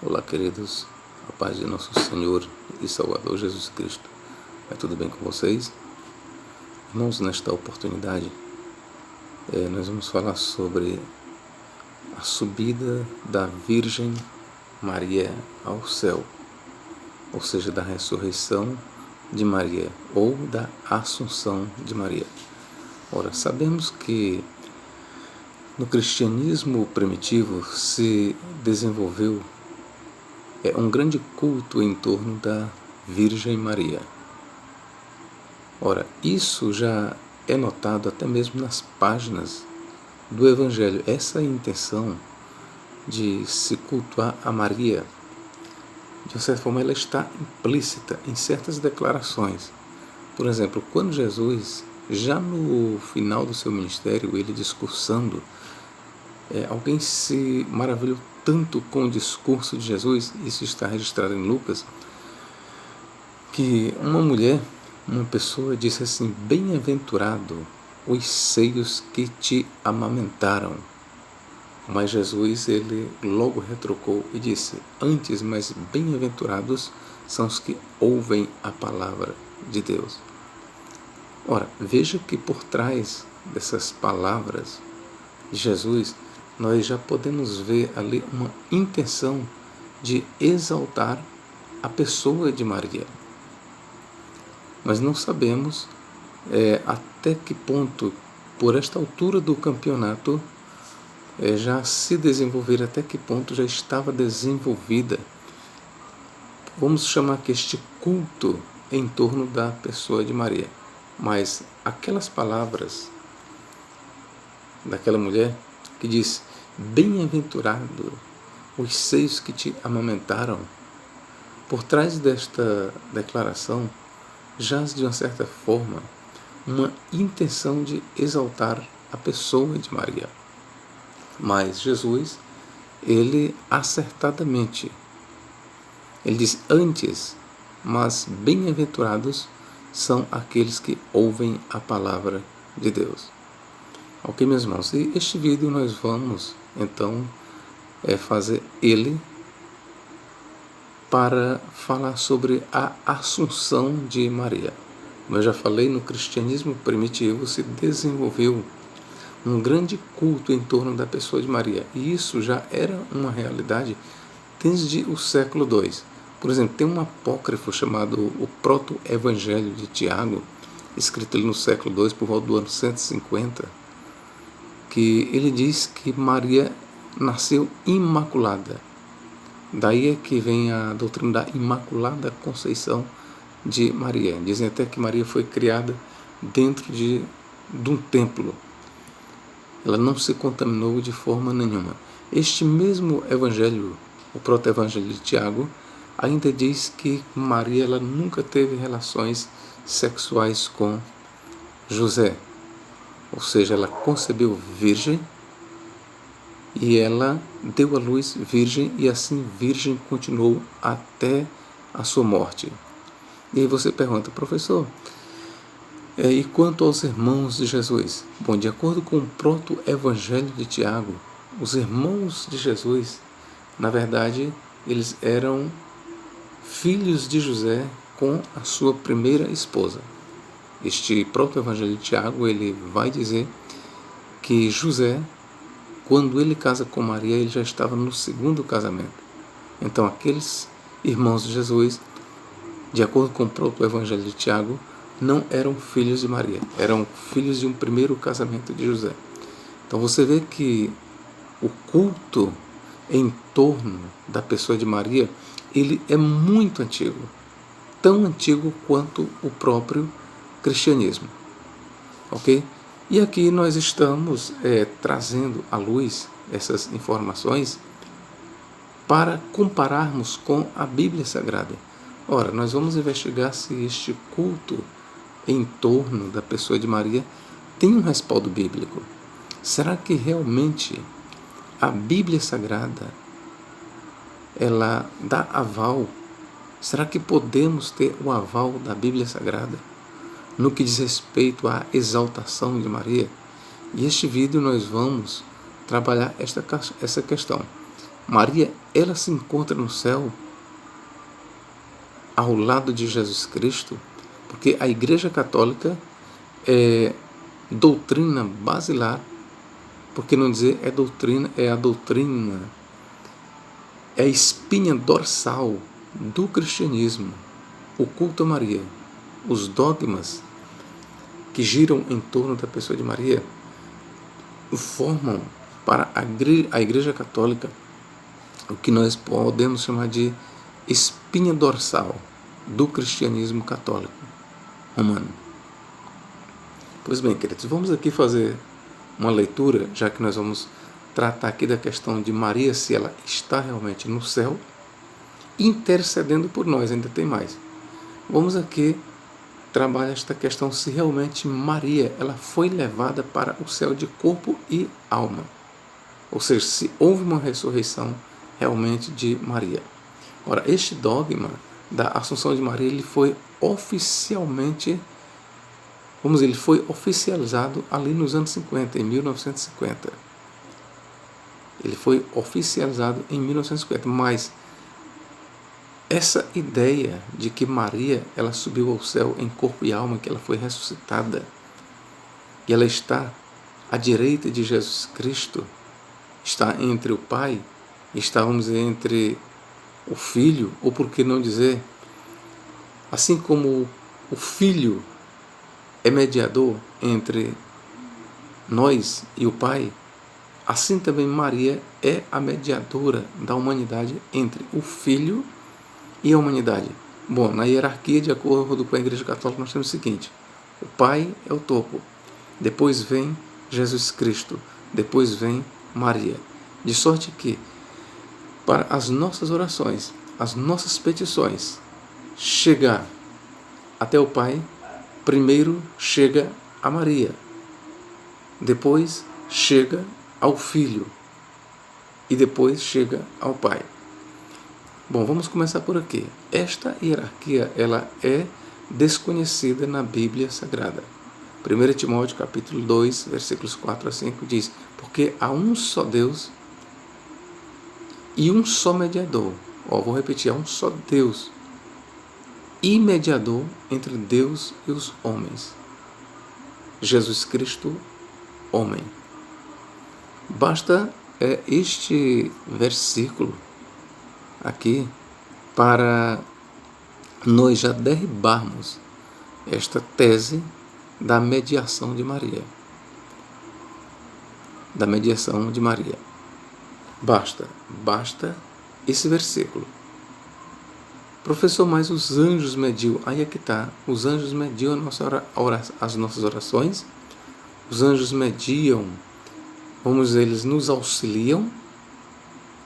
Olá, queridos, a paz de nosso Senhor e Salvador Jesus Cristo. Vai tudo bem com vocês? Irmãos, nesta oportunidade, nós vamos falar sobre a subida da Virgem Maria ao céu, ou seja, da ressurreição de Maria ou da Assunção de Maria. Ora, sabemos que no cristianismo primitivo se desenvolveu um grande culto em torno da Virgem Maria. Ora, isso já é notado até mesmo nas páginas do Evangelho. Essa é a intenção de se cultuar a Maria. De uma certa forma, ela está implícita em certas declarações. Por exemplo, quando Jesus, já no final do seu ministério, ele discursando, alguém se maravilhou tanto com o discurso de Jesus, isso está registrado em Lucas, que uma pessoa disse assim: bem-aventurado os seios que te amamentaram. Mas Jesus, ele logo retrucou e disse: antes, mas bem-aventurados são os que ouvem a palavra de Deus. Ora, veja que por trás dessas palavras de Jesus, nós já podemos ver ali uma intenção de exaltar a pessoa de Maria. Mas não sabemos até que ponto, por esta altura do campeonato, já se desenvolver, até que ponto já estava desenvolvida, vamos chamar que este culto em torno da pessoa de Maria. Mas aquelas palavras daquela mulher que diz: bem-aventurado os seios que te amamentaram, por trás desta declaração jaz de uma certa forma uma intenção de exaltar a pessoa de Maria. Mas Jesus, ele acertadamente, ele diz: antes, mas bem-aventurados são aqueles que ouvem a palavra de Deus. Ok, meus irmãos, e este vídeo nós vamos então fazer ele para falar sobre a Assunção de Maria. Como eu já falei, no cristianismo primitivo se desenvolveu um grande culto em torno da pessoa de Maria, e isso já era uma realidade desde o século II. Por exemplo, tem um apócrifo chamado o Proto-Evangelho de Tiago, escrito ali no século II, por volta do ano 150, que ele diz que Maria nasceu imaculada. Daí é que vem a doutrina da Imaculada Conceição de Maria. Dizem até que Maria foi criada dentro de um templo. Ela não se contaminou de forma nenhuma. Este mesmo evangelho, o proto-evangelho de Tiago, ainda diz que Maria ela nunca teve relações sexuais com José. Ou seja, ela concebeu virgem e ela deu à luz virgem, e assim virgem continuou até a sua morte. E aí você pergunta: professor, e quanto aos irmãos de Jesus? Bom, de acordo com o proto-evangelho de Tiago, os irmãos de Jesus, na verdade, eles eram filhos de José com a sua primeira esposa. Este proto-evangelho de Tiago, ele vai dizer que José, quando ele casa com Maria, ele já estava no segundo casamento. Então, aqueles irmãos de Jesus, de acordo com o próprio Evangelho de Tiago, não eram filhos de Maria, eram filhos de um primeiro casamento de José. Então, você vê que o culto em torno da pessoa de Maria, ele é muito antigo, tão antigo quanto o próprio cristianismo. Ok? E aqui nós estamos trazendo à luz essas informações para compararmos com a Bíblia Sagrada. Ora, nós vamos investigar se este culto em torno da pessoa de Maria tem um respaldo bíblico. Será que realmente a Bíblia Sagrada ela dá aval? Será que podemos ter o aval da Bíblia Sagrada no que diz respeito à exaltação de Maria? E este vídeo nós vamos trabalhar essa questão. Maria ela se encontra no céu ao lado de Jesus Cristo, porque a Igreja Católica é doutrina basilar, por que não dizer é doutrina, é a doutrina, é a espinha dorsal do cristianismo, o culto a Maria, os dogmas que giram em torno da pessoa de Maria formam para a Igreja Católica o que nós podemos chamar de espinha dorsal do cristianismo católico romano. Pois bem, queridos, vamos aqui fazer uma leitura, já que nós vamos tratar aqui da questão de Maria, se ela está realmente no céu, intercedendo por nós, ainda tem mais. Vamos aqui trabalhar esta questão se realmente Maria ela foi levada para o céu de corpo e alma. Ou seja, se houve uma ressurreição realmente de Maria. Ora, este dogma da Assunção de Maria, ele foi oficialmente, ele foi oficializado ali nos anos 50, em 1950. Ele foi oficializado em 1950, mas essa ideia de que Maria ela subiu ao céu em corpo e alma, que ela foi ressuscitada, e ela está à direita de Jesus Cristo, está entre o Pai, está, vamos dizer, entre o Filho, ou por que não dizer, assim como o Filho é mediador entre nós e o Pai, assim também Maria é a mediadora da humanidade entre o Filho e a humanidade. Bom, na hierarquia, de acordo com a Igreja Católica, nós temos o seguinte: o Pai é o topo, depois vem Jesus Cristo, depois vem Maria. De sorte que, para as nossas orações, as nossas petições, chegar até o Pai, primeiro chega a Maria, depois chega ao Filho e depois chega ao Pai. Bom, vamos começar por aqui. Esta hierarquia ela é desconhecida na Bíblia Sagrada. 1 Timóteo capítulo 2, versículos 4 a 5 diz: porque há um só Deus e um só mediador. Vou repetir, há um só Deus e mediador entre Deus e os homens, Jesus Cristo, homem. Basta este versículo aqui para nós já derribarmos esta tese da mediação de Maria. Da mediação de Maria. Basta esse versículo. Professor, mas os anjos mediam. Aí é que está. Os anjos mediam as nossas orações. Os anjos mediam, eles nos auxiliam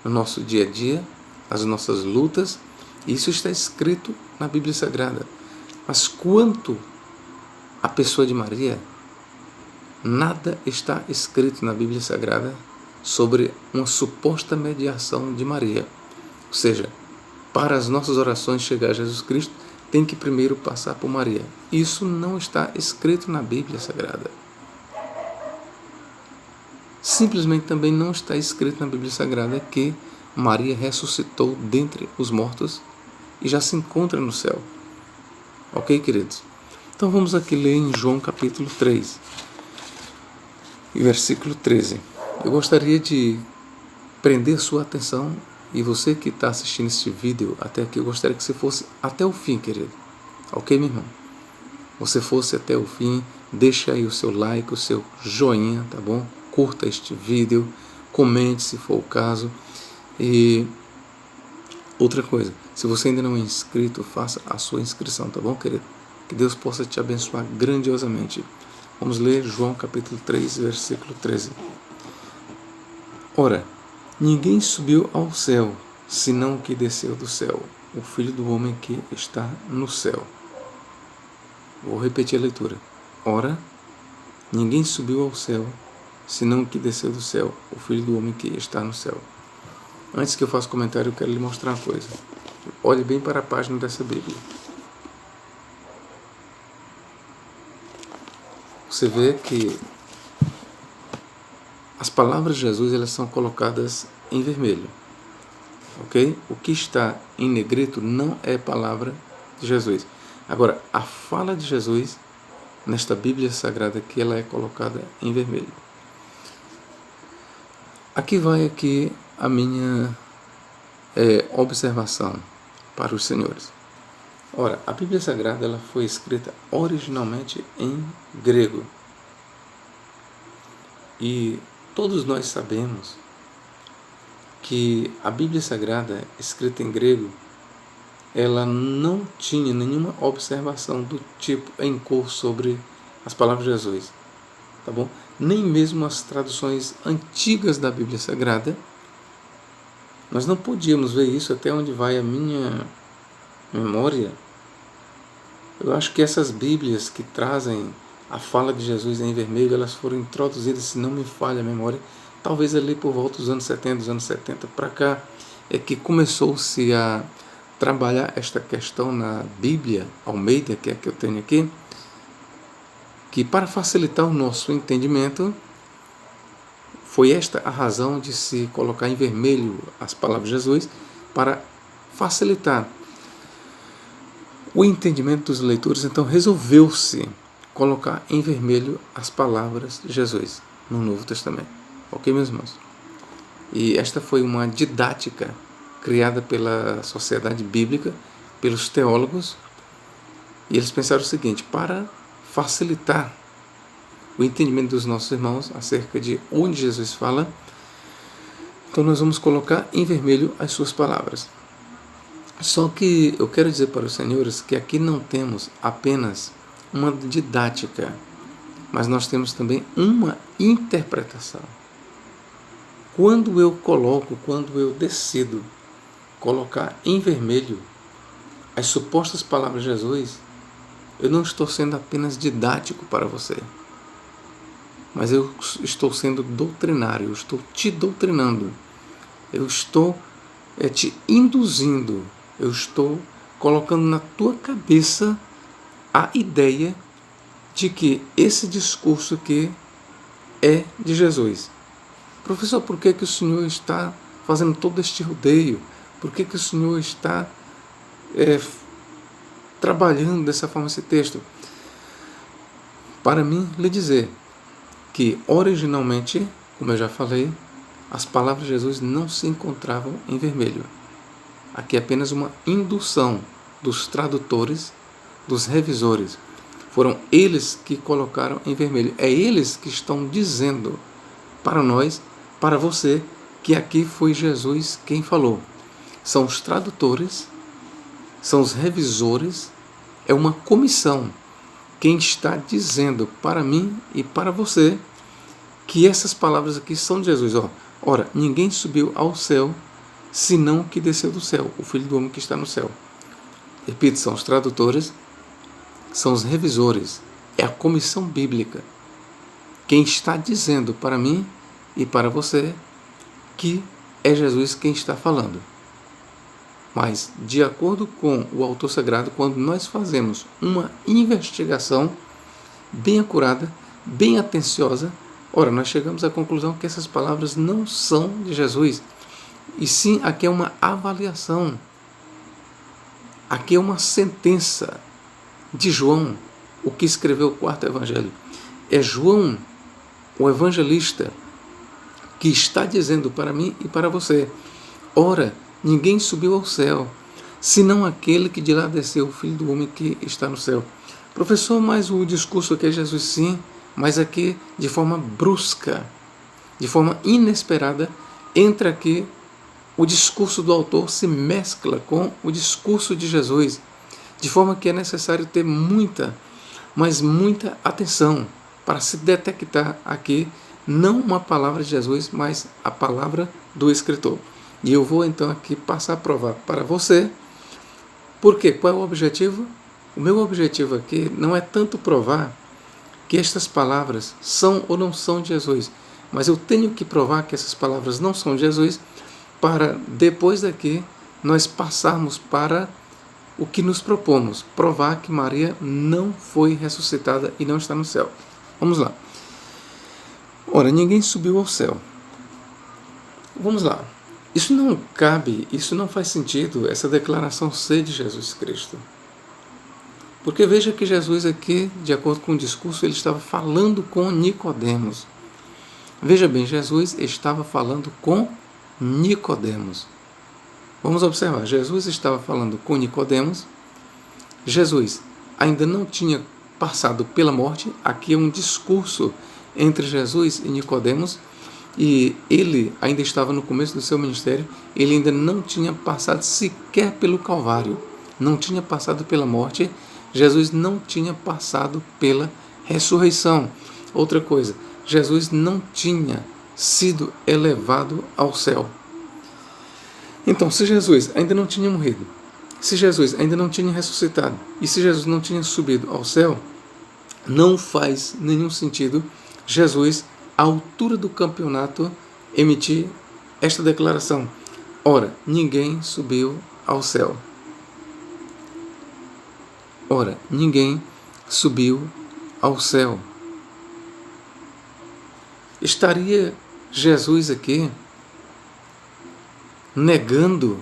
no nosso dia a dia, as nossas lutas. Isso está escrito na Bíblia Sagrada. Mas quanto à pessoa de Maria, nada está escrito na Bíblia Sagrada sobre uma suposta mediação de Maria. Ou seja, para as nossas orações chegar a Jesus Cristo, tem que primeiro passar por Maria. Isso não está escrito na Bíblia Sagrada. Simplesmente também não está escrito na Bíblia Sagrada que Maria ressuscitou dentre os mortos e já se encontra no céu. Ok, queridos? Então vamos aqui ler em João capítulo 3, versículo 13. Eu gostaria de prender sua atenção, e você que está assistindo este vídeo até aqui, eu gostaria que você fosse até o fim, querido. Ok, meu irmão? Você fosse até o fim, deixa aí o seu like, o seu joinha, tá bom? Curta este vídeo, comente se for o caso. E outra coisa, se você ainda não é inscrito, faça a sua inscrição, tá bom, querido? Que Deus possa te abençoar grandiosamente. Vamos ler João capítulo 3, versículo 13. Ora, ninguém subiu ao céu, senão o que desceu do céu, o Filho do homem que está no céu. Vou repetir a leitura. Ora, ninguém subiu ao céu, senão o que desceu do céu, o Filho do homem que está no céu. Antes que eu faça comentário, eu quero lhe mostrar uma coisa. Olhe bem para a página dessa Bíblia. Você vê que as palavras de Jesus elas são colocadas em vermelho. ok? O que está em negrito não é palavra de Jesus. Agora, a fala de Jesus nesta Bíblia Sagrada que ela é colocada em vermelho. Aqui vai a minha observação para os senhores. Ora, a Bíblia Sagrada ela foi escrita originalmente em grego. E todos nós sabemos que a Bíblia Sagrada, escrita em grego, ela não tinha nenhuma observação do tipo em cor sobre as palavras de Jesus, tá bom? Nem mesmo as traduções antigas da Bíblia Sagrada, nós não podíamos ver isso até onde vai a minha memória. Eu acho que essas Bíblias que trazem a fala de Jesus em vermelho, elas foram introduzidas, se não me falha a memória, talvez ali por volta dos anos 70, dos anos 70 para cá, é que começou-se a trabalhar esta questão na Bíblia Almeida, que é a que eu tenho aqui, que para facilitar o nosso entendimento, foi esta a razão de se colocar em vermelho as palavras de Jesus, para facilitar o entendimento dos leitores. Então resolveu-se colocar em vermelho as palavras de Jesus no Novo Testamento. Ok, meus irmãos? E esta foi uma didática criada pela sociedade bíblica, pelos teólogos, e eles pensaram o seguinte: para facilitar o entendimento dos nossos irmãos acerca de onde Jesus fala, então nós vamos colocar em vermelho as suas palavras. Só que eu quero dizer para os senhores que aqui não temos apenas uma didática, mas nós temos também uma interpretação. Quando eu decido colocar em vermelho as supostas palavras de Jesus, eu não estou sendo apenas didático para você, mas eu estou sendo doutrinário, eu estou te doutrinando, eu estou te induzindo, eu estou colocando na tua cabeça a ideia de que esse discurso aqui é de Jesus. Professor, por que o senhor está fazendo todo este rodeio? Por que o senhor está trabalhando dessa forma esse texto? Para mim, lhe dizer que originalmente, como eu já falei, as palavras de Jesus não se encontravam em vermelho. Aqui é apenas uma indução dos tradutores, dos revisores. Foram eles que colocaram em vermelho. É eles que estão dizendo para nós, para você, que aqui foi Jesus quem falou. São os tradutores, são os revisores, é uma comissão quem está dizendo para mim e para você que essas palavras aqui são de Jesus. Ora, ninguém subiu ao céu senão que desceu do céu, o Filho do Homem que está no céu. Repito, são os tradutores, são os revisores, é a comissão bíblica quem está dizendo para mim e para você que é Jesus quem está falando. Mas, de acordo com o autor sagrado, quando nós fazemos uma investigação bem acurada, bem atenciosa, nós chegamos à conclusão que essas palavras não são de Jesus, e sim aqui é uma avaliação, aqui é uma sentença de João, o que escreveu o quarto evangelho. É João, o evangelista, que está dizendo para mim e para você: ora, ninguém subiu ao céu, senão aquele que de lá desceu, o Filho do Homem que está no céu. Professor, mas o discurso aqui é Jesus, sim, mas aqui de forma brusca, de forma inesperada, entra aqui o discurso do autor, se mescla com o discurso de Jesus, de forma que é necessário ter muita, mas muita atenção para se detectar aqui não uma palavra de Jesus, mas a palavra do escritor. E eu vou então aqui passar a provar para você. Por quê? Qual é o objetivo? O meu objetivo aqui não é tanto provar que estas palavras são ou não são de Jesus, mas eu tenho que provar que essas palavras não são de Jesus, para depois daqui nós passarmos para o que nos propomos, provar que Maria não foi ressuscitada e não está no céu. Vamos lá. Ora, ninguém subiu ao céu. Vamos lá. Isso não cabe, isso não faz sentido, essa declaração ser de Jesus Cristo. Porque veja que Jesus aqui, de acordo com o discurso, ele estava falando com Nicodemos. Veja bem, Jesus estava falando com Nicodemos. Vamos observar, Jesus estava falando com Nicodemos. Jesus ainda não tinha passado pela morte. Aqui é um discurso entre Jesus e Nicodemos, e ele ainda estava no começo do seu ministério. Ele ainda não tinha passado sequer pelo Calvário, não tinha passado pela morte. Jesus não tinha passado pela ressurreição. Outra coisa, Jesus não tinha sido elevado ao céu. Então, se Jesus ainda não tinha morrido, se Jesus ainda não tinha ressuscitado, e se Jesus não tinha subido ao céu, não faz nenhum sentido Jesus, à altura do campeonato, emitir esta declaração: ora, ninguém subiu ao céu. Ora, ninguém subiu ao céu. Estaria Jesus aqui negando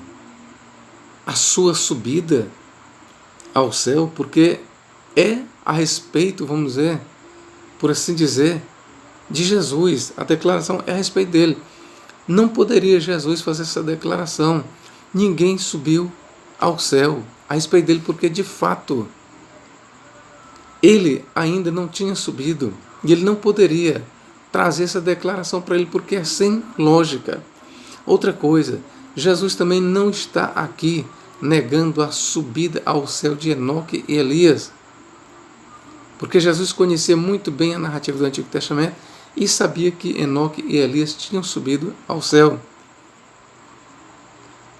a sua subida ao céu, porque é a respeito, vamos dizer, por assim dizer, de Jesus. A declaração é a respeito dele. Não poderia Jesus fazer essa declaração: ninguém subiu ao céu, a respeito dele, porque de fato ele ainda não tinha subido, e ele não poderia trazer essa declaração para ele, porque é sem lógica. Outra coisa, Jesus também não está aqui negando a subida ao céu de Enoque e Elias, porque Jesus conhecia muito bem a narrativa do Antigo Testamento e sabia que Enoque e Elias tinham subido ao céu.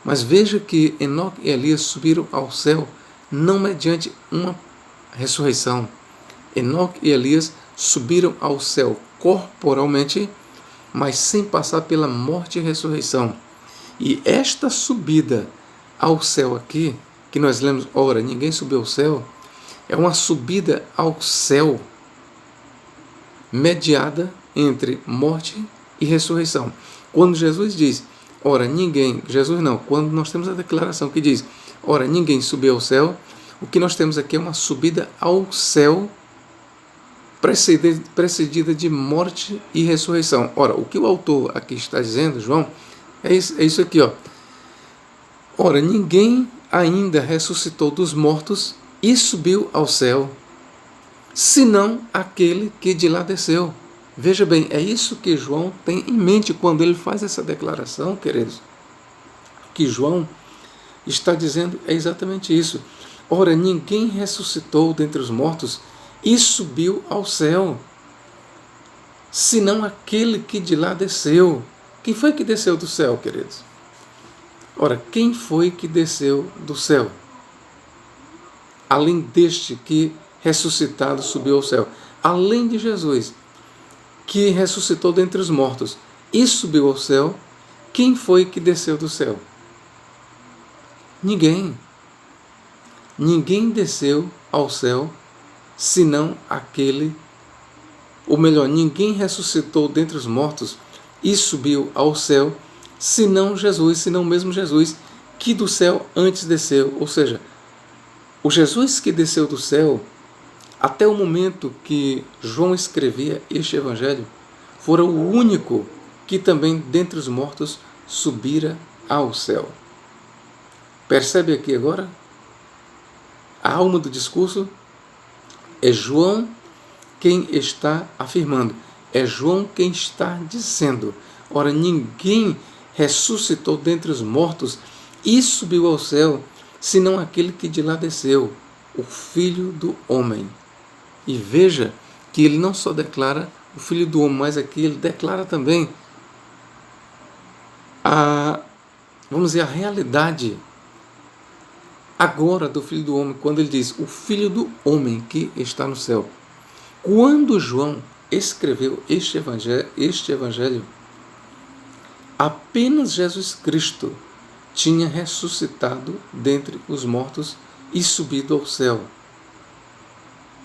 Mas veja que Enoque e Elias subiram ao céu não mediante uma ressurreição. Enoque e Elias subiram ao céu corporalmente, mas sem passar pela morte e ressurreição. E esta subida ao céu aqui, que nós lemos, ora, ninguém subiu ao céu, é uma subida ao céu mediada entre morte e ressurreição. Quando Jesus diz, ora, ninguém, Jesus não, quando nós temos a declaração que diz, ora, ninguém subiu ao céu, o que nós temos aqui é uma subida ao céu precedida de morte e ressurreição. Ora, o que o autor aqui está dizendo, João, é isso aqui, ó. Ora, ninguém ainda ressuscitou dos mortos e subiu ao céu, senão aquele que de lá desceu. Veja bem, é isso que João tem em mente quando ele faz essa declaração, queridos. O que João está dizendo é exatamente isso. Ora, ninguém ressuscitou dentre os mortos e subiu ao céu, senão aquele que de lá desceu. Quem foi que desceu do céu, queridos? Ora, quem foi que desceu do céu? Além deste que ressuscitado subiu ao céu, além de Jesus, que ressuscitou dentre os mortos e subiu ao céu, quem foi que desceu do céu? Ninguém. Ninguém desceu ao céu, senão aquele, ou melhor, ninguém ressuscitou dentre os mortos e subiu ao céu, senão Jesus, senão mesmo Jesus, que do céu antes desceu. Ou seja, o Jesus que desceu do céu, até o momento que João escrevia este evangelho, fora o único que também dentre os mortos subira ao céu. Percebe aqui agora? A alma do discurso é João quem está afirmando, é João quem está dizendo, ora, ninguém ressuscitou dentre os mortos e subiu ao céu, senão aquele que de lá desceu, o Filho do Homem. E veja que ele não só declara o Filho do Homem, mas aqui ele declara também vamos dizer, a realidade agora do Filho do Homem, quando ele diz o Filho do Homem que está no céu. Quando João escreveu este evangelho, apenas Jesus Cristo tinha ressuscitado dentre os mortos e subido ao céu.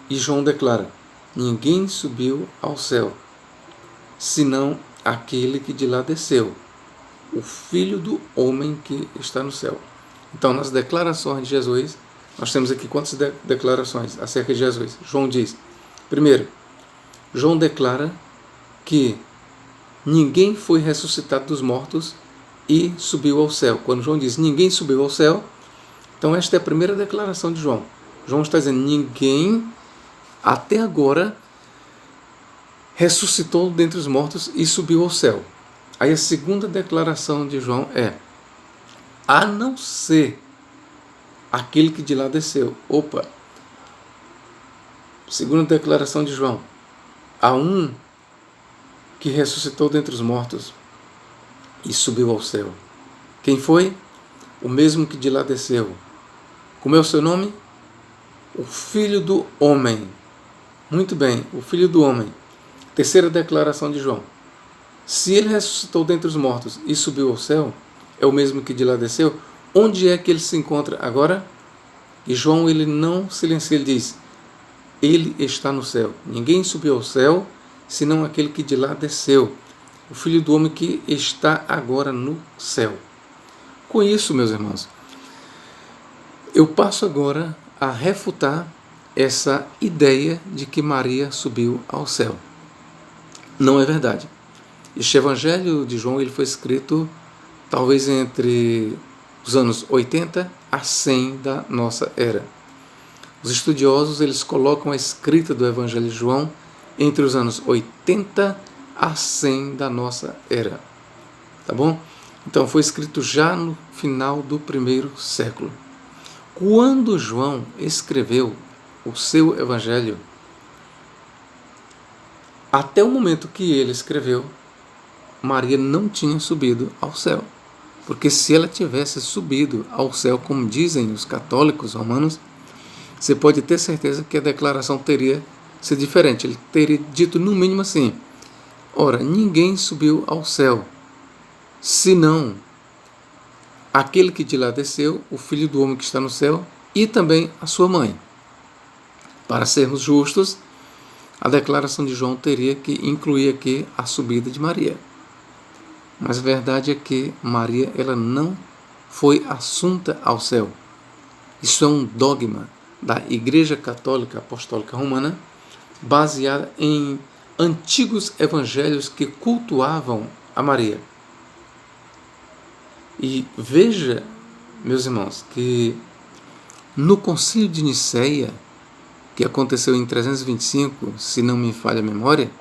E João declara, ninguém subiu ao céu, senão aquele que de lá desceu, o Filho do Homem que está no céu. Então, nas declarações de Jesus, nós temos aqui quantas declarações acerca de Jesus? João diz, primeiro, João declara que ninguém foi ressuscitado dos mortos e subiu ao céu. Quando João diz ninguém subiu ao céu, então esta é a primeira declaração de João. João está dizendo ninguém até agora ressuscitou dentre os mortos e subiu ao céu. Aí a segunda declaração de João é a não ser aquele que de lá desceu. Opa! Segunda declaração de João. Há um que ressuscitou dentre os mortos e subiu ao céu. Quem foi? O mesmo que de lá desceu. Como é o seu nome? O Filho do Homem. Muito bem, o Filho do Homem. Terceira declaração de João. Se ele ressuscitou dentre os mortos e subiu ao céu, é o mesmo que de lá desceu, onde é que ele se encontra agora? E João, ele não silencia, ele diz, ele está no céu. Ninguém subiu ao céu, senão aquele que de lá desceu. O Filho do Homem que está agora no céu. Com isso, meus irmãos, eu passo agora a refutar essa ideia de que Maria subiu ao céu. Não é verdade. Este Evangelho de João ele foi escrito talvez entre os anos 80 a 100 da nossa era. Os estudiosos eles colocam a escrita do Evangelho de João entre os anos 80 a 100 da nossa era. Tá bom? Então foi escrito já no final do primeiro século. Quando João escreveu o seu Evangelho, até o momento que ele escreveu, Maria não tinha subido ao céu. Porque se ela tivesse subido ao céu, como dizem os católicos romanos, você pode ter certeza que a declaração teria sido diferente. Ele teria dito no mínimo assim, ora, ninguém subiu ao céu, senão aquele que de lá desceu, o Filho do Homem que está no céu, e também a sua mãe. Para sermos justos, a declaração de João teria que incluir aqui a subida de Maria. Mas a verdade é que Maria ela não foi assunta ao céu. Isso é um dogma da Igreja Católica Apostólica Romana, baseada em antigos evangelhos que cultuavam a Maria. E veja, meus irmãos, que no Concílio de Nicéia, que aconteceu em 325, se não me falha a memória,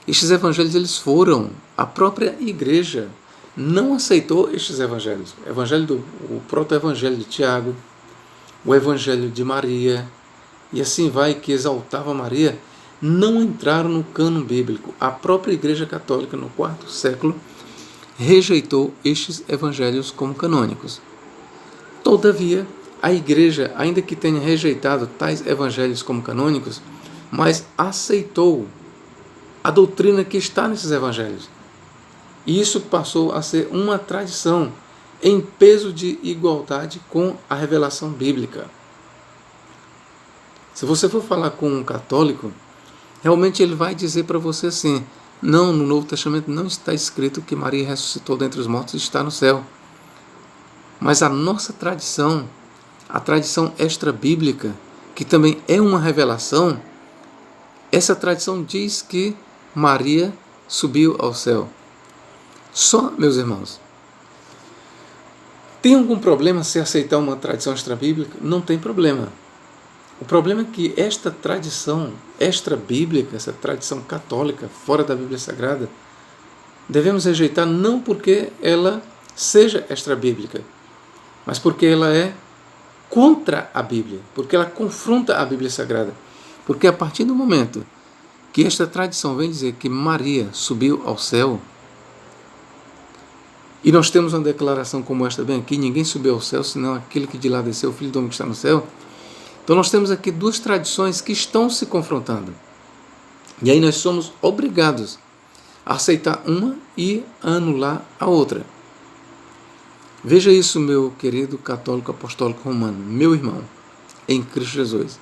estes evangelhos eles foram, a própria igreja não aceitou estes evangelhos. O proto-evangelho de Tiago, o evangelho de Maria, e assim vai, que exaltava Maria, não entraram no cânon bíblico. A própria igreja católica, no quarto século, rejeitou estes evangelhos como canônicos. Todavia, a igreja, ainda que tenha rejeitado tais evangelhos como canônicos, mas aceitou a doutrina que está nesses evangelhos. E isso passou a ser uma tradição em peso de igualdade com a revelação bíblica. Se você for falar com um católico, realmente ele vai dizer para você assim, não, no Novo Testamento não está escrito que Maria ressuscitou dentre os mortos e está no céu. Mas a nossa tradição, a tradição extra-bíblica, que também é uma revelação, essa tradição diz que Maria subiu ao céu. Só, meus irmãos, tem algum problema se aceitar uma tradição extra-bíblica? Não tem problema. O problema é que esta tradição extra-bíblica, essa tradição católica, fora da Bíblia Sagrada, devemos rejeitar não porque ela seja extra-bíblica, mas porque ela é contra a Bíblia, porque ela confronta a Bíblia Sagrada. Porque a partir do momento que esta tradição vem dizer que Maria subiu ao céu, e nós temos uma declaração como esta bem aqui, ninguém subiu ao céu, senão aquele que de lá desceu, o Filho do Homem que está no céu. Então nós temos aqui duas tradições que estão se confrontando. E aí nós somos obrigados a aceitar uma e anular a outra. Veja isso, meu querido católico apostólico romano, meu irmão, em Cristo Jesus.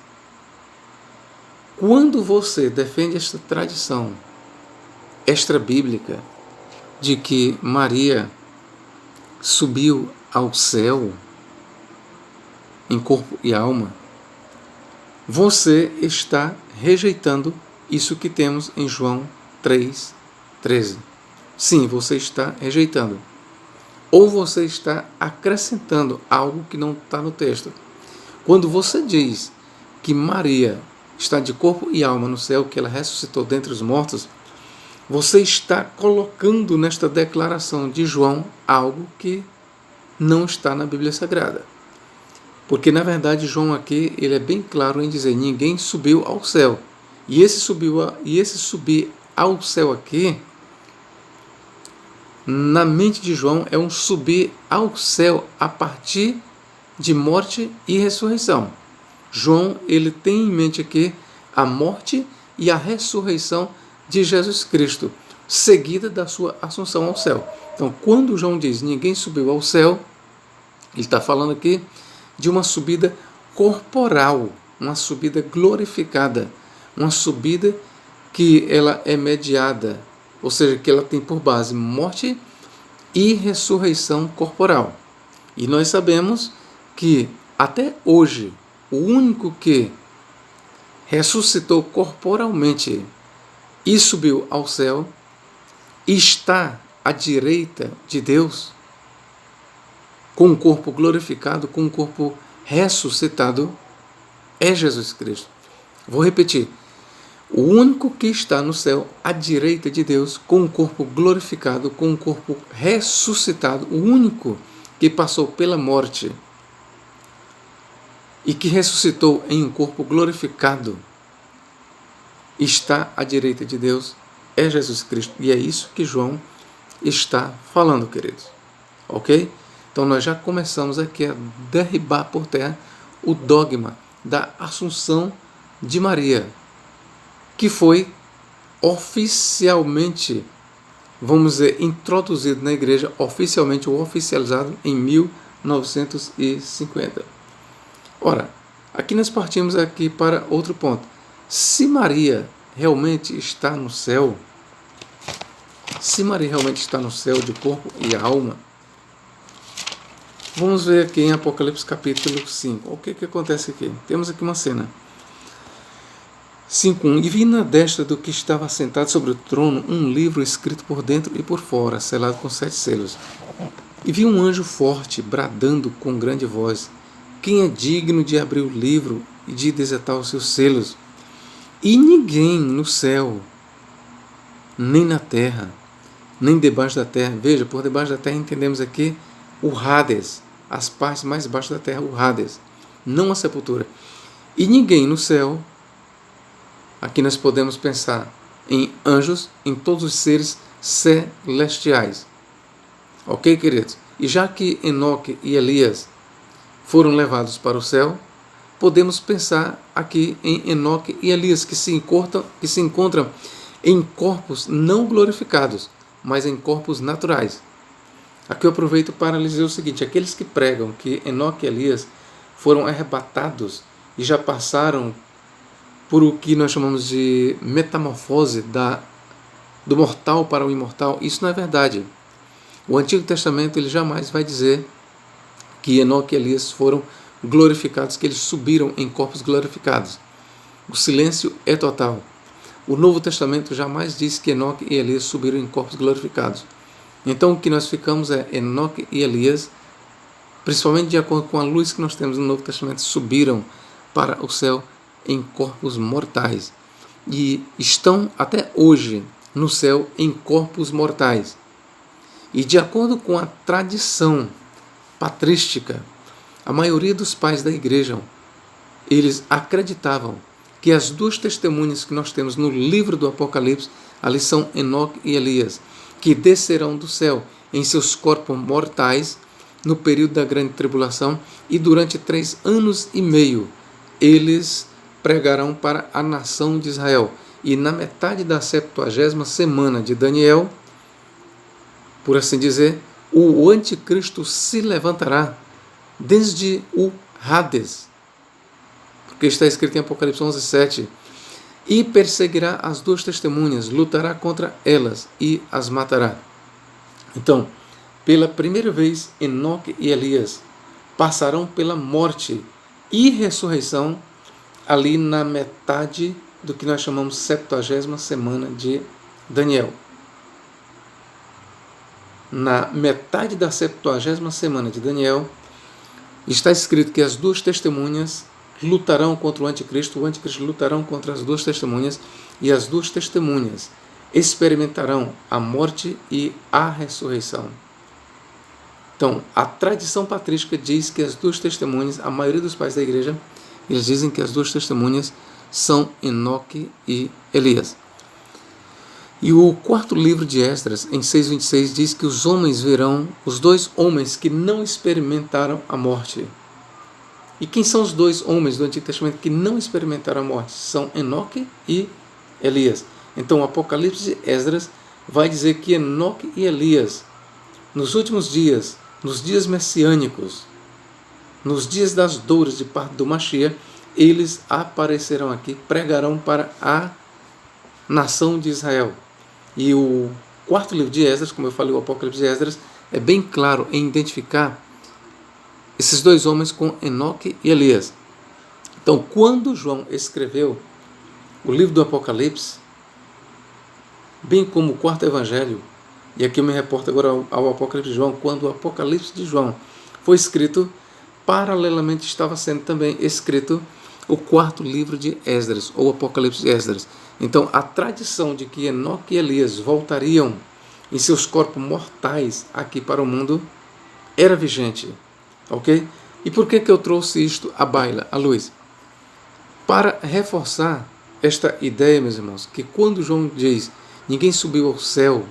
Quando você defende esta tradição extra-bíblica de que Maria subiu ao céu em corpo e alma, você está rejeitando isso que temos em João 3,13. Sim, você está rejeitando. Ou você está acrescentando algo que não está no texto. Quando você diz que Maria está de corpo e alma no céu, que ela ressuscitou dentre os mortos, você está colocando nesta declaração de João algo que não está na Bíblia Sagrada. Porque, na verdade, João aqui ele é bem claro em dizer: ninguém subiu ao céu. E esse subir ao céu aqui, na mente de João, é um subir ao céu a partir de morte e ressurreição. João ele tem em mente aqui a morte e a ressurreição de Jesus Cristo, seguida da sua assunção ao céu. Então, quando João diz ninguém subiu ao céu, ele está falando aqui de uma subida corporal, uma subida glorificada, uma subida que ela é mediada, ou seja, que ela tem por base morte e ressurreição corporal. E nós sabemos que até hoje o único que ressuscitou corporalmente e subiu ao céu está à direita de Deus, com um corpo glorificado, com um corpo ressuscitado, é Jesus Cristo. Vou repetir. O único que está no céu, à direita de Deus, com um corpo glorificado, com um corpo ressuscitado, o único que passou pela morte e que ressuscitou em um corpo glorificado, está à direita de Deus, é Jesus Cristo. E é isso que João está falando, queridos. Ok? Então nós já começamos aqui a derribar por terra o dogma da Assunção de Maria, que foi oficialmente, vamos dizer, introduzido na igreja, oficialmente ou oficializado em 1950. Ora, aqui nós partimos aqui para outro ponto. Se Maria realmente está no céu, de corpo e alma, vamos ver aqui em Apocalipse capítulo 5. O que acontece aqui? Temos aqui uma cena. 5.1. E vi na destra do que estava sentado sobre o trono um livro escrito por dentro e por fora, selado com 7 selos. E vi um anjo forte, bradando com grande voz: quem é digno de abrir o livro e de desatar os seus selos? E ninguém no céu, nem na terra, nem debaixo da terra. Veja, por debaixo da terra entendemos aqui o Hades, as partes mais baixas da terra, o Hades, não a sepultura. E ninguém no céu, aqui nós podemos pensar em anjos, em todos os seres celestiais. Ok, queridos? E já que Enoque e Elias foram levados para o céu, podemos pensar aqui em Enoque e Elias, que se encontram em corpos não glorificados, mas em corpos naturais. Aqui eu aproveito para lhes dizer o seguinte: aqueles que pregam que Enoque e Elias foram arrebatados e já passaram por o que nós chamamos de metamorfose do mortal para o imortal, isso não é verdade. O Antigo Testamento ele jamais vai dizer que Enoque e Elias foram glorificados, que eles subiram em corpos glorificados. O silêncio é total. O Novo Testamento jamais diz que Enoque e Elias subiram em corpos glorificados. Então o que nós ficamos é Enoque e Elias, principalmente de acordo com a luz que nós temos no Novo Testamento, subiram para o céu em corpos mortais e estão até hoje no céu em corpos mortais. E de acordo com a tradição patrística, a maioria dos pais da igreja, eles acreditavam que as duas testemunhas que nós temos no livro do Apocalipse, ali são Enoque e Elias, que descerão do céu em seus corpos mortais no período da grande tribulação, e durante 3 anos e meio eles pregarão para a nação de Israel. E na metade da 70ª semana de Daniel, por assim dizer, o anticristo se levantará desde o Hades, porque está escrito em Apocalipse 11:7, e perseguirá as duas testemunhas, lutará contra elas e as matará. Então, Pela primeira vez, Enoque e Elias passarão pela morte e ressurreição ali na metade do que nós chamamos 70ª semana de Daniel. Na metade da 70ª semana de Daniel, está escrito que as duas testemunhas lutarão contra o anticristo lutarão contra as duas testemunhas, e as duas testemunhas experimentarão a morte e a ressurreição. Então, a tradição patrística diz que as duas testemunhas, a maioria dos pais da igreja, eles dizem que as duas testemunhas são Enoque e Elias. E o quarto livro de Esdras, em 6:26, diz que os homens verão os dois homens que não experimentaram a morte. E quem são os dois homens do Antigo Testamento que não experimentaram a morte? São Enoque e Elias. Então o Apocalipse de Esdras vai dizer que Enoque e Elias, nos últimos dias, nos dias messiânicos, nos dias das dores de parte do Mashiach, eles aparecerão aqui, pregarão para a nação de Israel. E o quarto livro de Esdras, como eu falei, o Apocalipse de Esdras, é bem claro em identificar esses dois homens com Enoque e Elias. Então, quando João escreveu o livro do Apocalipse, bem como o quarto evangelho, e aqui eu me reporto agora ao Apocalipse de João, quando o Apocalipse de João foi escrito, paralelamente estava sendo também escrito o quarto livro de Esdras, ou Apocalipse de Esdras. Então, a tradição de que Enoque e Elias voltariam em seus corpos mortais aqui para o mundo era vigente. Ok? E por que eu trouxe isto à baila, à luz? Para reforçar esta ideia, meus irmãos, que quando João diz ninguém subiu ao céu,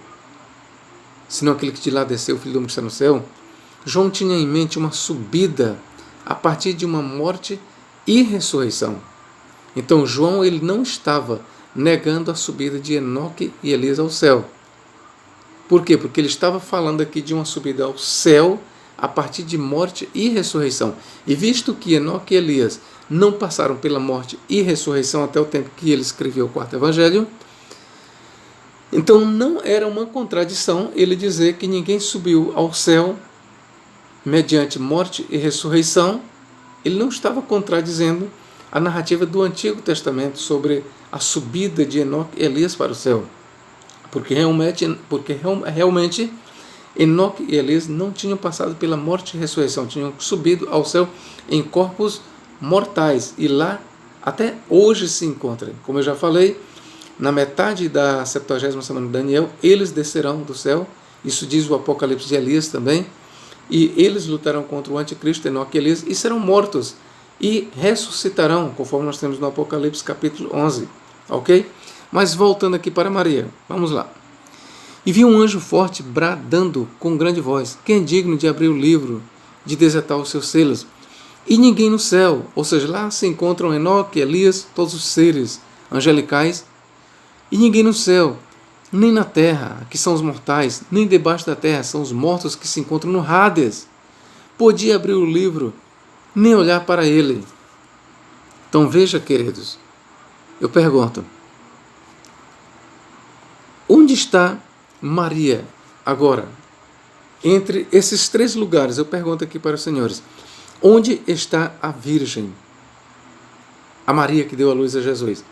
senão aquele que de lá desceu, o Filho do Homem que está no céu, João tinha em mente uma subida a partir de uma morte e ressurreição. Então João ele não estava negando a subida de Enoque e Elias ao céu. Por quê? Porque ele estava falando aqui de uma subida ao céu a partir de morte e ressurreição. E visto que Enoque e Elias não passaram pela morte e ressurreição até o tempo que ele escreveu o quarto evangelho, então não era uma contradição ele dizer que ninguém subiu ao céu mediante morte e ressurreição. Ele não estava contradizendo a narrativa do Antigo Testamento sobre a subida de Enoque e Elias para o céu. Porque realmente Enoque e Elias não tinham passado pela morte e ressurreição, tinham subido ao céu em corpos mortais, e lá até hoje se encontram. Como eu já falei, na metade da 70ª semana de Daniel, eles descerão do céu, isso diz o Apocalipse de Elias também, e eles lutarão contra o anticristo, Enoque e Elias, e serão mortos, e ressuscitarão, conforme nós temos no Apocalipse capítulo 11, ok? Mas voltando aqui para Maria, vamos lá. E vi um anjo forte bradando com grande voz: quem é digno de abrir o livro, de desatar os seus selos? E ninguém no céu, ou seja, lá se encontram Enoque, Elias, todos os seres angelicais, e ninguém no céu, nem na terra, que são os mortais, nem debaixo da terra, são os mortos que se encontram no Hades, podia abrir o livro, nem olhar para ele. Então veja, queridos, eu pergunto, onde está Maria agora? Entre esses três lugares, eu pergunto aqui para os senhores, onde está a Virgem? A Maria que deu a luz a Jesus.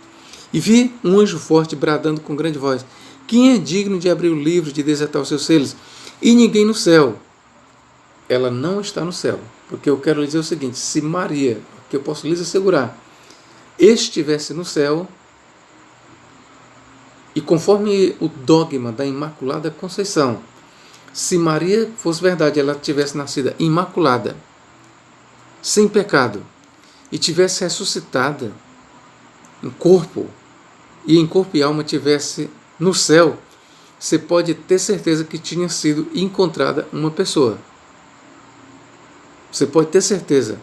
E vi um anjo forte bradando com grande voz: quem é digno de abrir o livro, de desatar os seus selos? E ninguém no céu. Ela não está no céu. Porque eu quero lhe dizer o seguinte: se Maria, que eu posso lhes assegurar, estivesse no céu, e conforme o dogma da Imaculada Conceição, se Maria fosse verdade, ela tivesse nascido imaculada, sem pecado, e tivesse ressuscitada em corpo, e em corpo e alma tivesse no céu, você pode ter certeza que tinha sido encontrada uma pessoa. Você pode ter certeza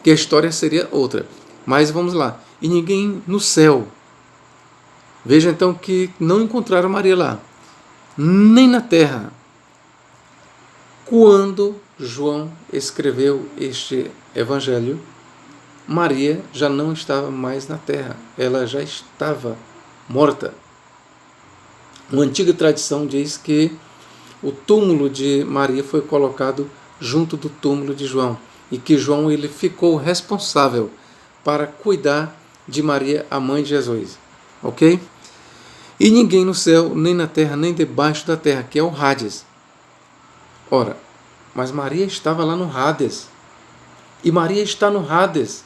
que a história seria outra. Mas vamos lá. E ninguém no céu. Veja então que não encontraram Maria lá, nem na terra. Quando João escreveu este evangelho, Maria já não estava mais na terra, ela já estava morta. Uma antiga tradição diz que o túmulo de Maria foi colocado junto do túmulo de João e que João ele ficou responsável para cuidar de Maria, a mãe de Jesus. Ok? E ninguém no céu, nem na terra, nem debaixo da terra, que é o Hades. Ora, mas Maria estava lá no Hades. E Maria está no Hades.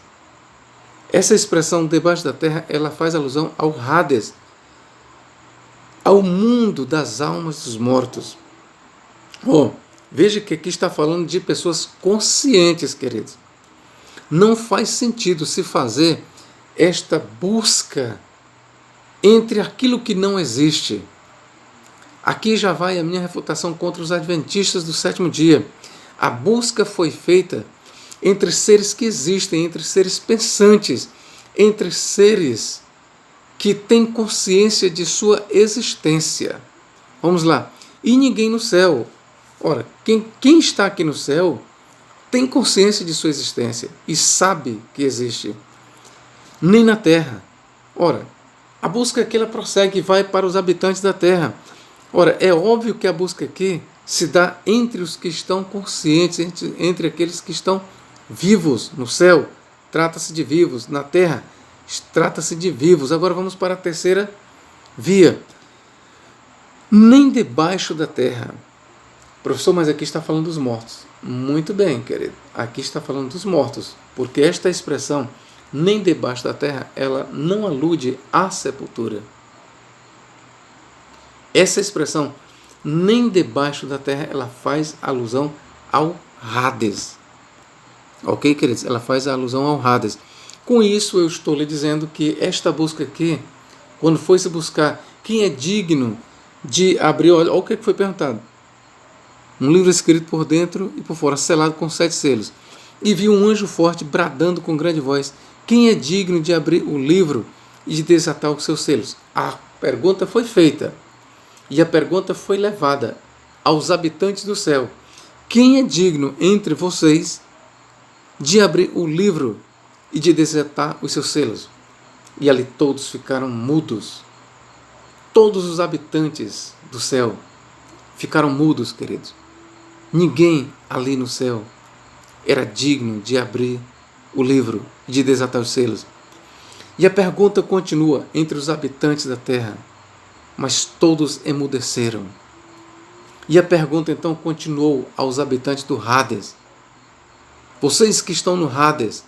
Essa expressão debaixo da terra, ela faz alusão ao Hades, ao mundo das almas dos mortos. Veja que aqui está falando de pessoas conscientes, queridos. Não faz sentido se fazer esta busca entre aquilo que não existe. Aqui já vai a minha refutação contra os adventistas do sétimo dia. A busca foi feita entre seres que existem, entre seres pensantes, entre seres que têm consciência de sua existência. Vamos lá. E ninguém no céu. Ora, quem está aqui no céu tem consciência de sua existência e sabe que existe. Nem na terra. Ora, a busca aqui ela prossegue e vai para os habitantes da terra. Ora, é óbvio que a busca aqui se dá entre os que estão conscientes, entre aqueles que estão vivos no céu. Trata-se de vivos. Na terra, trata-se de vivos. Agora vamos para a terceira via. Nem debaixo da terra. Professor, mas aqui está falando dos mortos. Muito bem, querido. Aqui está falando dos mortos. Porque esta expressão, nem debaixo da terra, ela não alude à sepultura. Essa expressão, nem debaixo da terra, ela faz alusão ao Hades. Ok, queridos? Ela faz alusão ao Hades. Com isso, eu estou lhe dizendo que esta busca aqui, quando foi se buscar quem é digno de abrir, olha o que foi perguntado. Um livro escrito por dentro e por fora, selado com 7 selos. E viu um anjo forte bradando com grande voz: quem é digno de abrir o livro e de desatar os seus selos? A pergunta foi feita. E a pergunta foi levada aos habitantes do céu. Quem é digno entre vocês de abrir o livro e de desatar os seus selos? E ali todos ficaram mudos. Todos os habitantes do céu ficaram mudos, queridos. Ninguém ali no céu era digno de abrir o livro e de desatar os selos. E a pergunta continua entre os habitantes da terra, mas todos emudeceram. E a pergunta então continuou aos habitantes do Hades. Vocês que estão no Hades,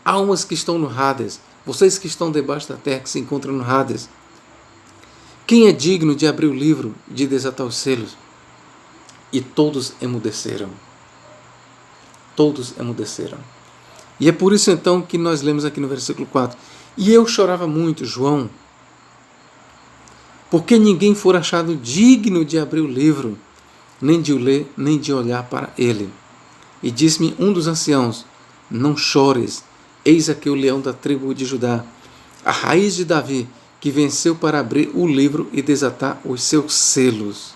almas que estão no Hades, vocês que estão debaixo da terra, que se encontram no Hades, quem é digno de abrir o livro e de desatar os selos? E todos emudeceram. Todos emudeceram. E é por isso então que nós lemos aqui no versículo 4. E eu chorava muito, João, porque ninguém for achado digno de abrir o livro, nem de o ler, nem de olhar para ele. E disse-me um dos anciãos: não chores, eis aqui o leão da tribo de Judá, a raiz de Davi, que venceu para abrir o livro e desatar os seus selos.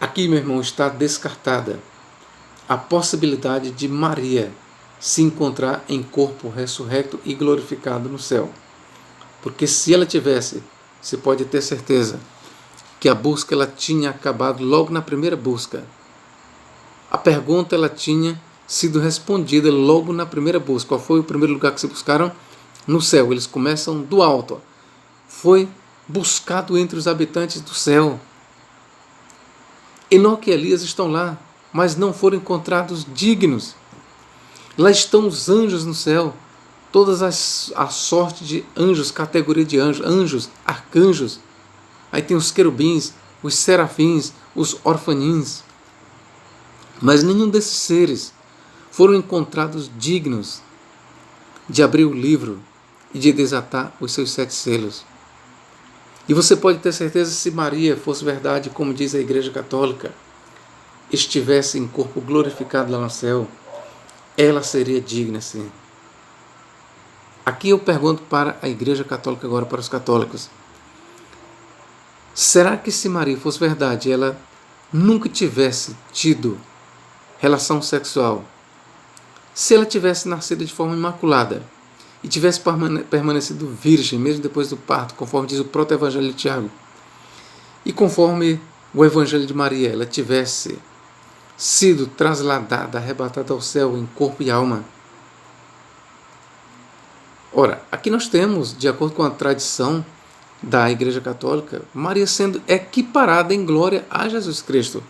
Aqui, meu irmão, está descartada a possibilidade de Maria se encontrar em corpo ressurrecto e glorificado no céu. Porque se ela tivesse, você pode ter certeza que a busca ela tinha acabado logo na primeira busca. A pergunta ela tinha sido respondida logo na primeira busca. Qual foi o primeiro lugar que se buscaram? No céu. Eles começam do alto. Foi buscado entre os habitantes do céu. Enoque e Elias estão lá, mas não foram encontrados dignos. Lá estão os anjos no céu, todas a sorte de anjos, categoria de anjos, anjos, arcanjos. Aí tem os querubins, os serafins, os orfanins. Mas nenhum desses seres foram encontrados dignos de abrir o livro e de desatar os seus 7 selos. E você pode ter certeza, se Maria fosse verdade, como diz a Igreja Católica, estivesse em corpo glorificado lá no céu, ela seria digna, sim. Aqui eu pergunto para a Igreja Católica agora, para os católicos. Será que se Maria fosse verdade, ela nunca tivesse tido relação sexual, se ela tivesse nascido de forma imaculada e tivesse permanecido virgem, mesmo depois do parto, conforme diz o proto-evangelho de Tiago, E conforme o Evangelho de Maria, ela tivesse sido trasladada, arrebatada ao céu em corpo e alma. Ora, aqui nós temos, de acordo com a tradição da Igreja Católica, Maria sendo equiparada em glória a Jesus Cristo.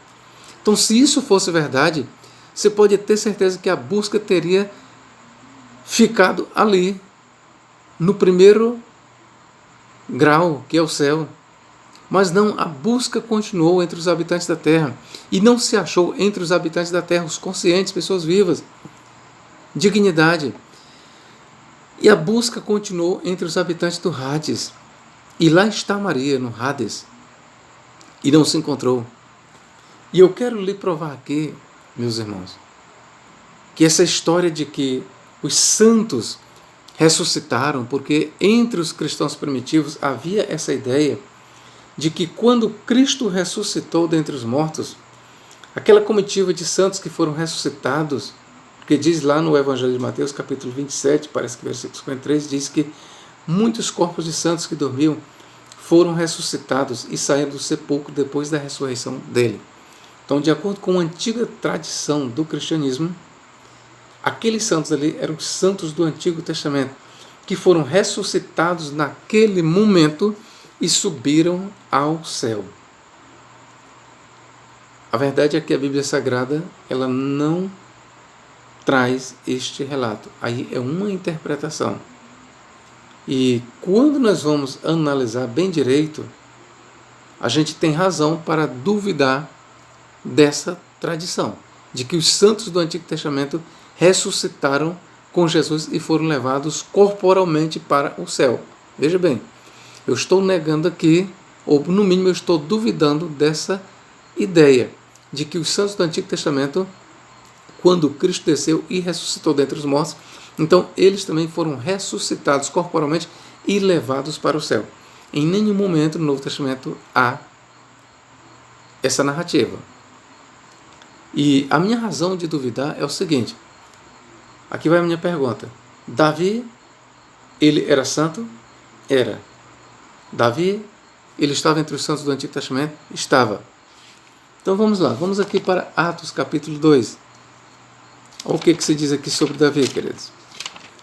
Então, se isso fosse verdade, você pode ter certeza que a busca teria ficado ali, no primeiro grau, que é o céu. Mas não, a busca continuou entre os habitantes da terra. E não se achou entre os habitantes da terra os conscientes, pessoas vivas, dignidade. E a busca continuou entre os habitantes do Hades. E lá está Maria, no Hades. E não se encontrou. E eu quero lhe provar aqui, meus irmãos, que essa história de que os santos ressuscitaram, porque entre os cristãos primitivos havia essa ideia de que quando Cristo ressuscitou dentre os mortos, aquela comitiva de santos que foram ressuscitados, porque diz lá no Evangelho de Mateus, capítulo 27, parece que versículo 53, diz que muitos corpos de santos que dormiam foram ressuscitados e saíram do sepulcro depois da ressurreição dele. Então, de acordo com a antiga tradição do cristianismo, aqueles santos ali eram os santos do Antigo Testamento, que foram ressuscitados naquele momento e subiram ao céu. A verdade é que a Bíblia Sagrada ela não traz este relato. Aí é uma interpretação. E quando nós vamos analisar bem direito, a gente tem razão para duvidar dessa tradição, de que os santos do Antigo Testamento ressuscitaram com Jesus e foram levados corporalmente para o céu. Veja bem, eu estou negando aqui, ou no mínimo eu estou duvidando dessa ideia, de que os santos do Antigo Testamento, quando Cristo desceu e ressuscitou dentre os mortos, então eles também foram ressuscitados corporalmente e levados para o céu. Em nenhum momento no Novo Testamento há essa narrativa. E a minha razão de duvidar é o seguinte, aqui vai a minha pergunta. Davi, ele era santo? Era. Davi, ele estava entre os santos do Antigo Testamento? Estava. Então vamos lá, vamos aqui para Atos capítulo 2. Olha o que se diz aqui sobre Davi, queridos.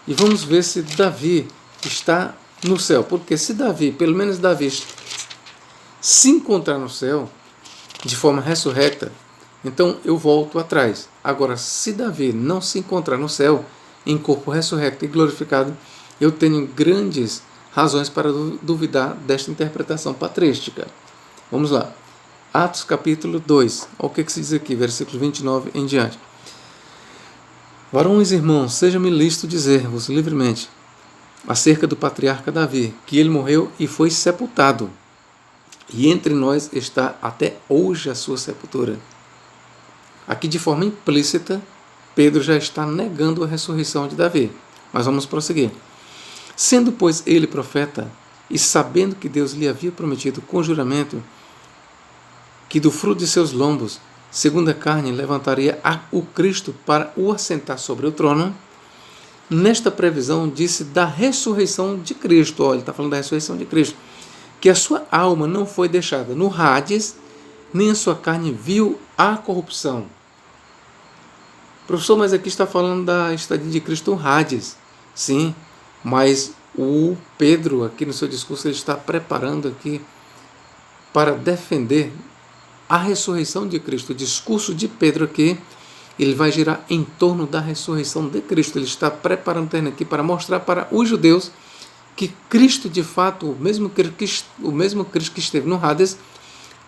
E vamos ver se Davi está no céu. Porque se Davi, pelo menos Davi, se encontrar no céu de forma ressurrecta, então eu volto atrás. Agora, se Davi não se encontrar no céu, em corpo ressurrecto e glorificado, eu tenho grandes razões para duvidar desta interpretação patrística. Vamos lá. Atos capítulo 2. Olha o que se diz aqui, versículo 29 em diante. Varões irmãos, seja-me lícito dizer-vos livremente acerca do patriarca Davi, que ele morreu e foi sepultado, e entre nós está até hoje a sua sepultura. Aqui, de forma implícita, Pedro já está negando a ressurreição de Davi. Mas vamos prosseguir. Sendo, pois, ele profeta, e sabendo que Deus lhe havia prometido com juramento que do fruto de seus lombos, segundo a carne, levantaria o Cristo para o assentar sobre o trono, nesta previsão disse da ressurreição de Cristo. Olha, ele está falando da ressurreição de Cristo. Que a sua alma não foi deixada no Hades, nem a sua carne viu a corrupção. Professor, mas aqui está falando da estadia de Cristo no Hades. Sim, mas o Pedro, aqui no seu discurso, ele está preparando aqui para defender a ressurreição de Cristo. O discurso de Pedro aqui, ele vai girar em torno da ressurreição de Cristo. Ele está preparando o terreno aqui para mostrar para os judeus que Cristo, de fato, o mesmo Cristo que esteve no Hades,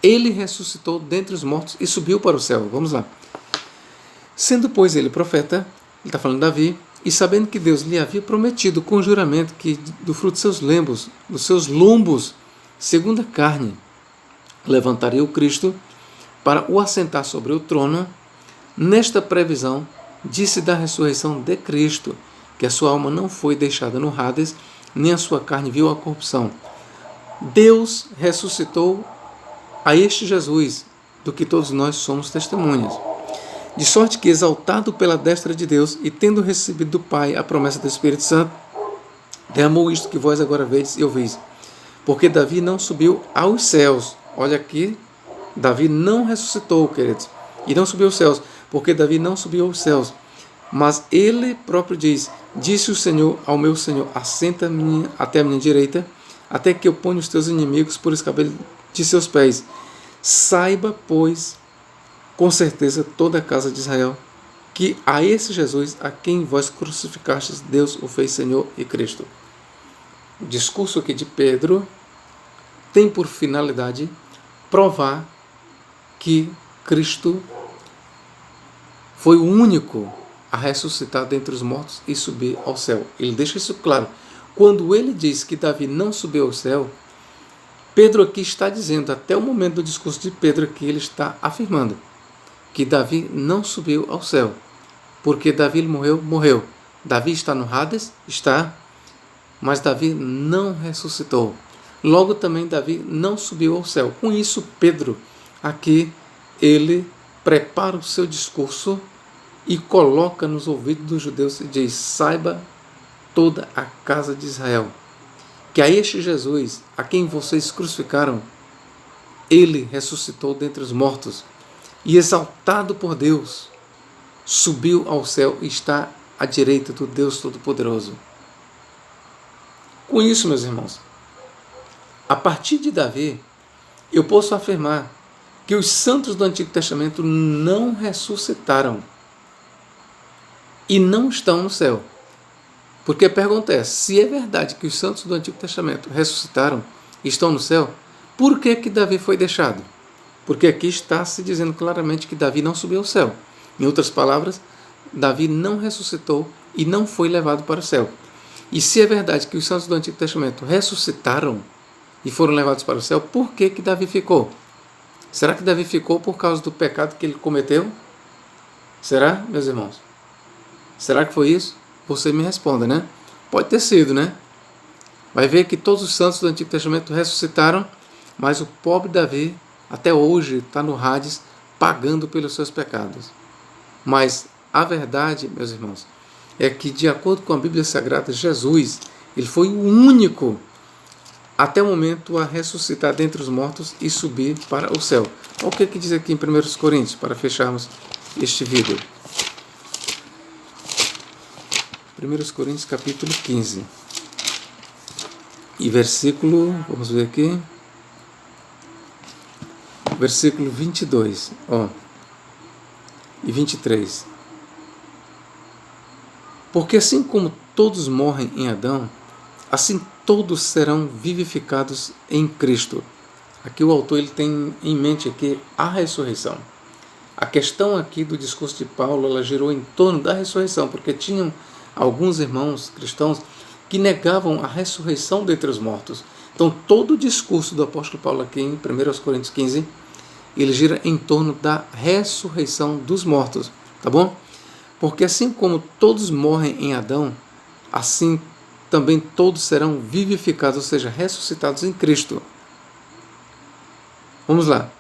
ele ressuscitou dentre os mortos e subiu para o céu. Vamos lá. Sendo, pois, ele profeta, ele está falando de Davi, e sabendo que Deus lhe havia prometido com juramento que do fruto dos seus lombos, segundo a carne, levantaria o Cristo para o assentar sobre o trono, nesta previsão disse da ressurreição de Cristo, que a sua alma não foi deixada no Hades, nem a sua carne viu a corrupção. Deus ressuscitou a este Jesus, do que todos nós somos testemunhas. De sorte que, exaltado pela destra de Deus, e tendo recebido do Pai a promessa do Espírito Santo, derramou isto que vós agora vedes e ouvis. Porque Davi não subiu aos céus, Olha aqui, Davi não ressuscitou, queridos, e não subiu aos céus, porque Davi não subiu aos céus. Mas ele próprio diz: disse o Senhor ao meu Senhor, assenta-me até a minha direita, até que eu ponha os teus inimigos por escabelo de seus pés. Saiba, pois, com certeza toda a casa de Israel, que a esse Jesus, a quem vós crucificastes, Deus o fez Senhor e Cristo. O discurso aqui de Pedro tem por finalidade provar que Cristo foi o único a ressuscitar dentre os mortos e subir ao céu. Ele deixa isso claro. Quando ele diz que Davi não subiu ao céu, Pedro aqui está dizendo, até o momento do discurso de Pedro aqui, ele está afirmando que Davi não subiu ao céu. Porque Davi morreu. Davi está no Hades? Está. Mas Davi não ressuscitou. Logo também Davi não subiu ao céu. Com isso, Pedro, aqui, ele prepara o seu discurso e coloca nos ouvidos dos judeus e diz: saiba toda a casa de Israel, que a este Jesus, a quem vocês crucificaram, ele ressuscitou dentre os mortos e, exaltado por Deus, subiu ao céu e está à direita do Deus Todo-Poderoso. Com isso, meus irmãos, a partir de Davi, eu posso afirmar que os santos do Antigo Testamento não ressuscitaram e não estão no céu. Porque a pergunta é, se é verdade que os santos do Antigo Testamento ressuscitaram e estão no céu, por que Davi foi deixado? Porque aqui está se dizendo claramente que Davi não subiu ao céu. Em outras palavras, Davi não ressuscitou e não foi levado para o céu. E se é verdade que os santos do Antigo Testamento ressuscitaram e foram levados para o céu, por que Davi ficou? Será que Davi ficou por causa do pecado que ele cometeu? Será, meus irmãos? Será que foi isso? Você me responda, né? Pode ter sido, né? Vai ver que todos os santos do Antigo Testamento ressuscitaram, mas o pobre Davi, até hoje, está no Hades, pagando pelos seus pecados. Mas a verdade, meus irmãos, é que, de acordo com a Bíblia Sagrada, Jesus, ele foi o único, até o momento, a ressuscitar dentre os mortos e subir para o céu. Olha o que diz aqui em 1 Coríntios, para fecharmos este vídeo. 1 Coríntios capítulo 15 e versículo, vamos ver aqui, versículo 22 e 23. Porque assim como todos morrem em Adão, assim todos serão vivificados em Cristo. Aqui o autor ele tem em mente aqui a ressurreição. A questão aqui do discurso de Paulo, ela girou em torno da ressurreição, porque tinham alguns irmãos cristãos que negavam a ressurreição dentre os mortos. Então, todo o discurso do apóstolo Paulo aqui em 1 Coríntios 15, ele gira em torno da ressurreição dos mortos, tá bom? Porque assim como todos morrem em Adão, assim também todos serão vivificados, ou seja, ressuscitados em Cristo. Vamos lá.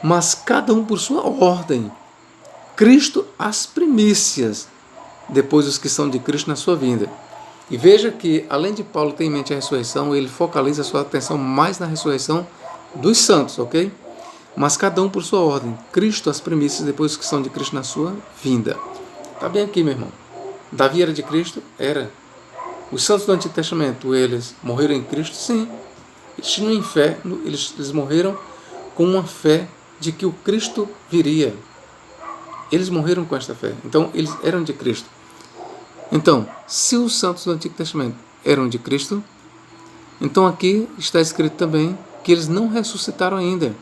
Mas cada um por sua ordem. Cristo as primícias, depois os que são de Cristo na sua vinda. E veja que, além de Paulo ter em mente a ressurreição, ele focaliza a sua atenção mais na ressurreição dos santos, ok? Mas cada um por sua ordem. Cristo as primícias, depois os que são de Cristo na sua vinda. Está bem aqui, meu irmão. Davi era de Cristo? Era. Os santos do Antigo Testamento, eles morreram em Cristo? Sim. Eles tinham em fé, eles morreram com uma fé de que o Cristo viria. Eles morreram com esta fé. Então, eles eram de Cristo. Então, se os santos do Antigo Testamento eram de Cristo, então aqui está escrito também que eles não ressuscitaram ainda.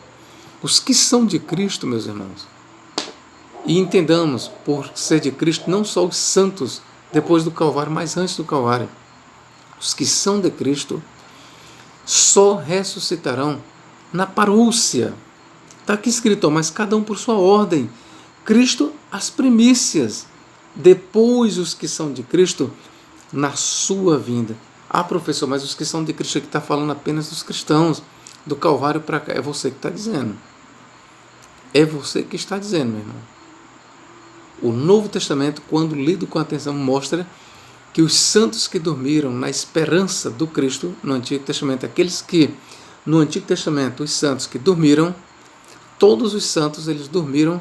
Os que são de Cristo, meus irmãos, e entendamos, por ser de Cristo, não só os santos depois do Calvário, mas antes do Calvário. Os que são de Cristo só ressuscitarão na parúcia. Está aqui escrito, mas cada um por sua ordem. Cristo as primícias, depois os que são de Cristo na sua vinda. Ah, professor, mas os que são de Cristo aqui está falando apenas dos cristãos, do Calvário para cá. É você que está dizendo. É você que está dizendo, meu irmão. O Novo Testamento, quando lido com atenção, mostra que os santos que dormiram na esperança do Cristo no Antigo Testamento, aqueles que no Antigo Testamento, os santos que dormiram, todos os santos eles dormiram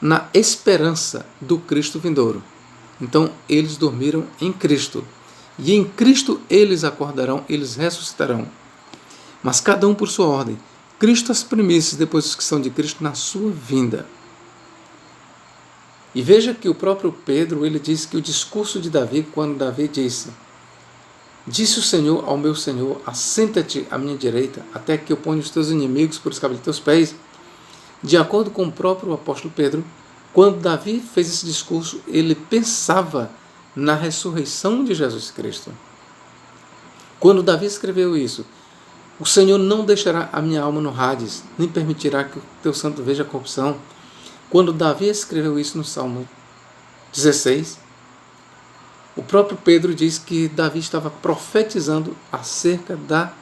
na esperança do Cristo vindouro. Então, eles dormiram em Cristo. E em Cristo eles acordarão, eles ressuscitarão. Mas cada um por sua ordem. Cristo as primícias, depois os que são de Cristo na sua vinda. E veja que o próprio Pedro, ele diz que o discurso de Davi, quando Davi disse o Senhor ao meu Senhor, assenta-te à minha direita, até que eu ponha os teus inimigos por escabelo de teus pés. De acordo com o próprio apóstolo Pedro, quando Davi fez esse discurso, ele pensava na ressurreição de Jesus Cristo. Quando Davi escreveu isso, o Senhor não deixará a minha alma no Hades, nem permitirá que o teu santo veja a corrupção. Quando Davi escreveu isso no Salmo 16, o próprio Pedro diz que Davi estava profetizando acerca da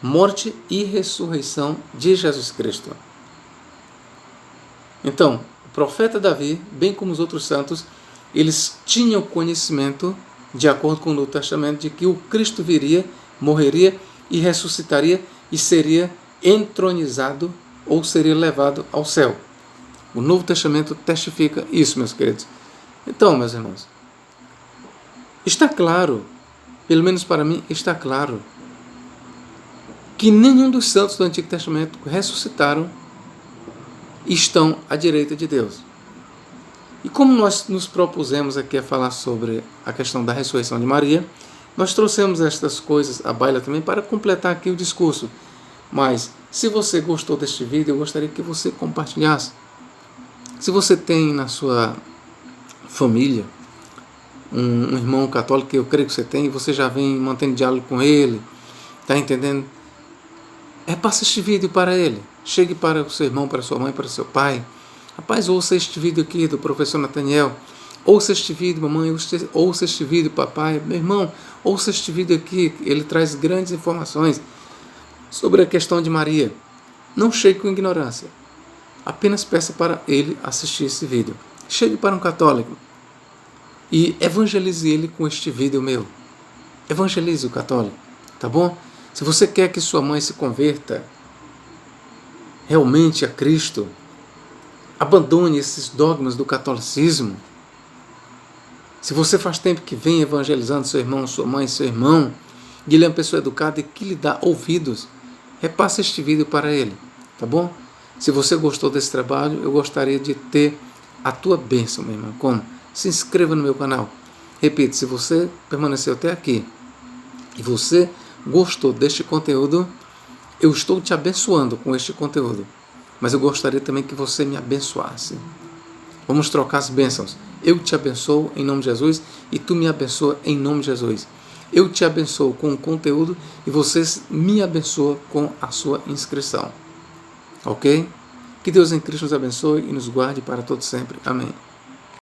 morte e ressurreição de Jesus Cristo. Então, o profeta Davi, bem como os outros santos, eles tinham conhecimento, de acordo com o Novo Testamento, de que o Cristo viria, morreria e ressuscitaria e seria entronizado ou seria levado ao céu. O Novo Testamento testifica isso, meus queridos. Então, meus irmãos, está claro, pelo menos para mim, está claro, que nenhum dos santos do Antigo Testamento ressuscitaram e estão à direita de Deus. E como nós nos propusemos aqui a falar sobre a questão da ressurreição de Maria, nós trouxemos estas coisas à baila também para completar aqui o discurso. Mas, se você gostou deste vídeo, eu gostaria que você compartilhasse. Se você tem na sua família um irmão católico, que eu creio que você tem, e você já vem mantendo diálogo com ele, está entendendo? Passe este vídeo para ele. Chegue para o seu irmão, para a sua mãe, para o seu pai. Rapaz, ouça este vídeo aqui do professor Nathaniel. Ouça este vídeo, mamãe. Ouça este vídeo, papai. Meu irmão, ouça este vídeo aqui. Ele traz grandes informações sobre a questão de Maria. Não chegue com ignorância. Apenas peça para ele assistir esse vídeo. Chegue para um católico e evangelize ele com este vídeo meu. Evangelize o católico, tá bom? Se você quer que sua mãe se converta realmente a Cristo, abandone esses dogmas do catolicismo. Se você faz tempo que vem evangelizando seu irmão, sua mãe, seu irmão, e ele é uma pessoa educada e que lhe dá ouvidos, repasse este vídeo para ele, tá bom? Se você gostou desse trabalho, eu gostaria de ter a tua bênção, meu irmão. Como? Se inscreva no meu canal. Repito, se você permaneceu até aqui e você gostou deste conteúdo, eu estou te abençoando com este conteúdo. Mas eu gostaria também que você me abençoasse. Vamos trocar as bênçãos. Eu te abençoo em nome de Jesus e tu me abençoa em nome de Jesus. Eu te abençoo com o conteúdo e vocês me abençoam com a sua inscrição. Ok? Que Deus em Cristo nos abençoe e nos guarde para todo sempre. Amém.